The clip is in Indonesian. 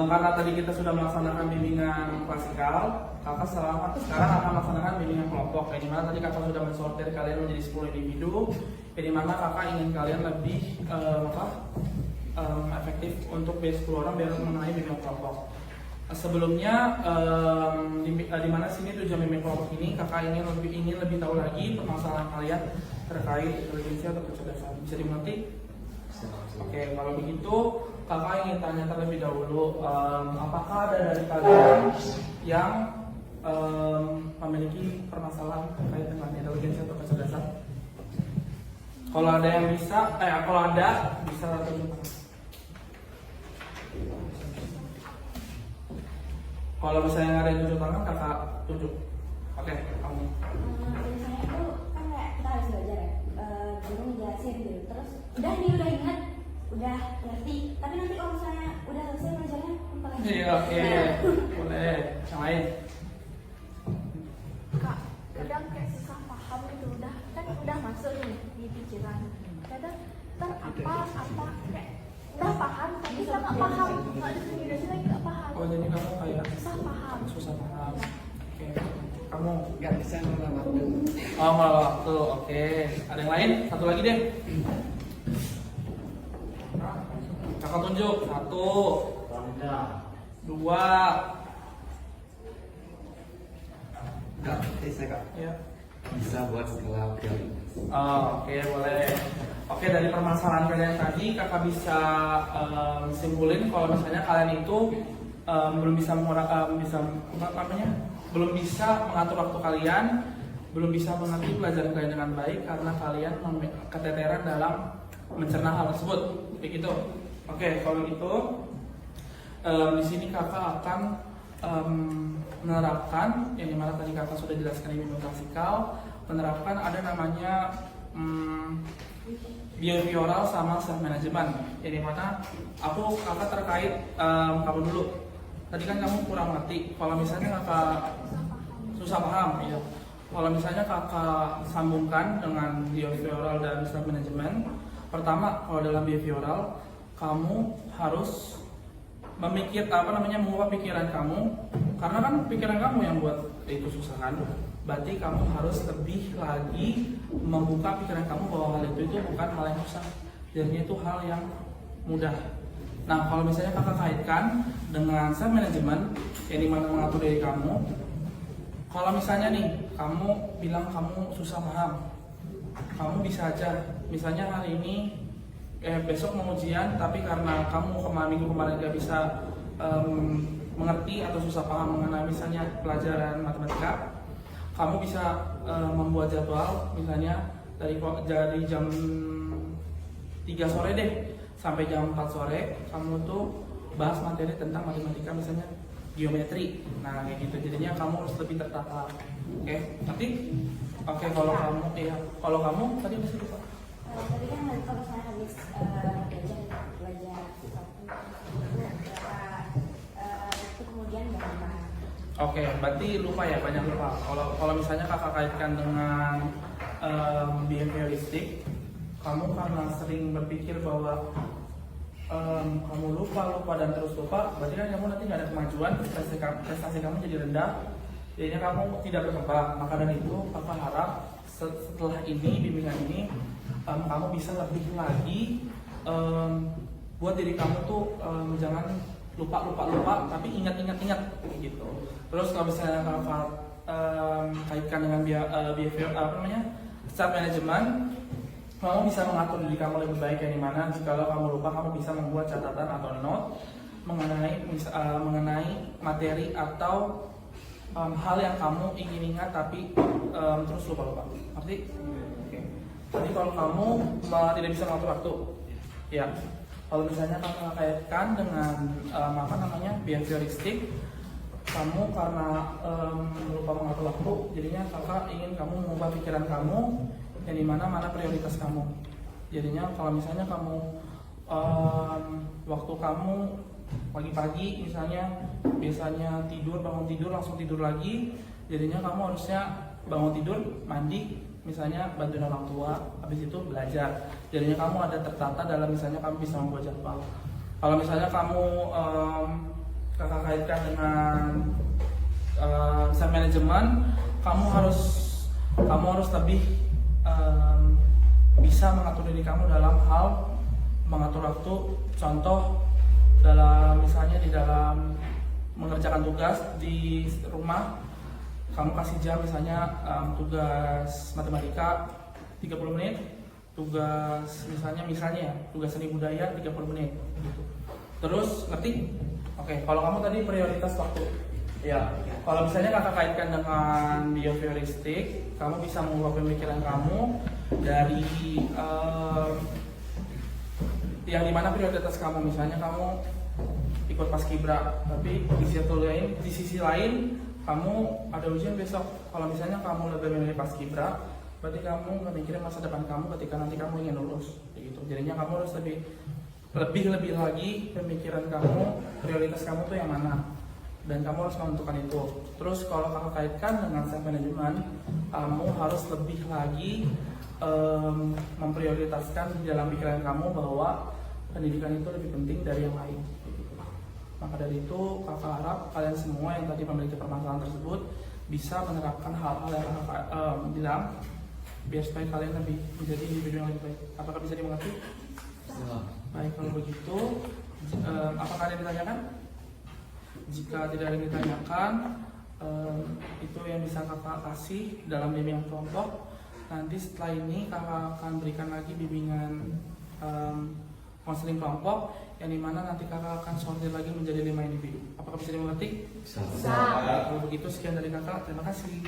Karena tadi kita sudah melaksanakan bimbingan klasikal, kakak sekarang akan melaksanakan bimbingan kelompok. Yang dimana tadi kakak sudah mensortir kalian menjadi 10 individu. Yang dimana kakak ingin kalian lebih efektif untuk base 10 orang biar mengenai bimbingan kelompok. Sebelumnya di mana sini tujuan bimbingan kelompok ini kakak ingin lebih tahu lagi permasalahan kalian terkait intelijensi atau kecerdasan. Bisa dimengerti? Oke, kalau begitu kakak ingin tanya terlebih dahulu, apakah ada dari kalian yang memiliki permasalahan terkait dengan intelijensi atau kecerdasan? Kalau ada yang bisa, kalau ada bisa tunjuk. Kalau misalnya nggak ada yang tunjuk tangan, kakak tunjuk. Oke, kamu. Misalnya itu kan kayak kita harus belajar ya, guru ngejelasin gitu. Terus udah ingat, udah ngerti. Tapi nanti kalau misalnya udah selesai belajarnya, lupa lagi. Iya, oke, boleh. Yang lain. Kak, kadang kayak susah paham gitu, udah masuk nih di pikiran. Kadang apa kayak udah paham tapi nggak paham. Kalau di Indonesia lagi nggak paham. Oh, jadi kamu kayak Susah paham. Oke, kamu nggak bisa nolak waktu. oh malah waktu. Oke, ada yang lain? Satu lagi deh. Kakak tunjuk 1, 2. Nggak bisa kak. Ya. Bisa buat skala prioritas. Oh, oke, boleh. Oke, dari permasalahan kalian tadi kakak bisa simpulin kalau misalnya kalian itu belum bisa belum bisa mengatur waktu kalian, belum bisa mengerti pelajaran kalian dengan baik karena kalian keteteran dalam mencerna hal tersebut. Kayak gitu. Oke, kalau gitu di sini kakak akan menerapkan yang dimana tadi kakak sudah jelaskan di bimbingan klasikal, menerapkan ada namanya behavioral sama self management. Yang dimana kakak terkait kamu dulu. Tadi kan kamu kurang ngerti. Kalau misalnya kakak susah paham, ya. Kalau misalnya kakak sambungkan dengan behavioral dan self management, pertama kalau dalam behavioral kamu harus mengubah pikiran kamu, karena kan pikiran kamu yang buat itu susah kan. Berarti kamu harus lebih lagi membuka pikiran kamu bahwa hal itu bukan hal yang susah, jadinya itu hal yang mudah. Nah, kalau misalnya kakak kaitkan dengan self management yang dimana mengatur diri kamu, kalau misalnya nih kamu bilang kamu susah paham, kamu bisa aja misalnya hari ini besok mau ujian, tapi karena kamu minggu kemarin gak bisa mengerti atau susah paham mengenai misalnya pelajaran matematika, kamu bisa membuat jadwal misalnya dari jam 3 sore deh sampai jam 4 sore kamu tuh bahas materi tentang matematika, misalnya geometri. Nah kayak gitu, jadinya kamu harus lebih tertata. Oke, nanti oke, kalau kamu tadi masih lupa. Tadi kan kalau saya habis belajar sesuatu itu kemudian berapa? Oke, berarti lupa ya, banyak lupa. Kalau misalnya kakak kaitkan dengan behavioristik, kamu karena sering berpikir bahwa kamu lupa dan terus lupa, berarti kan kamu nanti nggak ada kemajuan, prestasi kamu jadi rendah, jadinya kamu tidak berkembang. Maka dari itu kakak harap setelah ini bimbingan ini kamu bisa lebih lagi buat diri kamu tuh jangan lupa, tapi ingat gitu. Terus kalau misalnya kakak kaitkan dengan behavior self management, kamu bisa mengatur diri kamu lebih baik, yang dimana jika kamu lupa kamu bisa membuat catatan atau note mengenai materi atau hal yang kamu ingin ingat tapi terus lupa. Arti? Oke. Jadi kalau kamu tidak bisa mengatur waktu, ya. Kalau misalnya kamu kaitkan dengan behavioristik, kamu karena lupa mengatur waktu, jadinya kakak ingin kamu mengubah pikiran kamu yang dimana mana prioritas kamu. Jadinya kalau misalnya kamu waktu kamu pagi-pagi misalnya bangun tidur langsung tidur lagi, jadinya kamu harusnya bangun tidur, mandi, misalnya bantuin orang tua, habis itu belajar. Jadinya kamu ada tertata dalam misalnya kamu bisa membuat jadwal. Kalau misalnya kamu kakak kaitkan dengan self manajemen, kamu harus lebih bisa mengatur diri kamu dalam hal mengatur waktu. Contoh dalam misalnya di dalam mengerjakan tugas di rumah, kamu kasih jam misalnya tugas matematika 30 menit, tugas misalnya ya tugas seni budaya 30 menit gitu. Terus ngerti? Oke, kalau kamu tadi prioritas waktu. Ya, kalau misalnya kakak kaitkan dengan behavioristik, kamu bisa mengubah pemikiran kamu dari yang dimana prioritas kamu, misalnya kamu ikut paskibra, tapi di sisi lain kamu ada ujian besok. Kalau misalnya kamu lebih memilih paskibra, berarti kamu memikirin masa depan kamu ketika nanti kamu ingin lulus, gitu. Jadinya kamu harus lebih lagi pemikiran kamu, prioritas kamu tuh yang mana, dan kamu harus menentukan itu. Terus kalau kamu kaitkan dengan self management, kamu harus lebih lagi memprioritaskan di dalam pikiran kamu bahwa pendidikan itu lebih penting dari yang lain. Maka dari itu kakak harap kalian semua yang tadi memiliki permasalahan tersebut bisa menerapkan hal-hal yang kakak bilang, biar supaya kalian lebih menjadi individu yang lebih baik. Apakah bisa dimengerti? Baik, kalau begitu apakah ada yang ditanyakan? Jika tidak ada yang ditanyakan, itu yang bisa kakak kasih dalam bimbingan kelompok. Nanti setelah ini kakak akan berikan lagi bimbingan konseling kelompok, yang dimana nanti kakak akan sortir lagi menjadi 5 individu. Apakah bisa dimengerti? Bisa. Kalau begitu sekian dari kakak, terima kasih.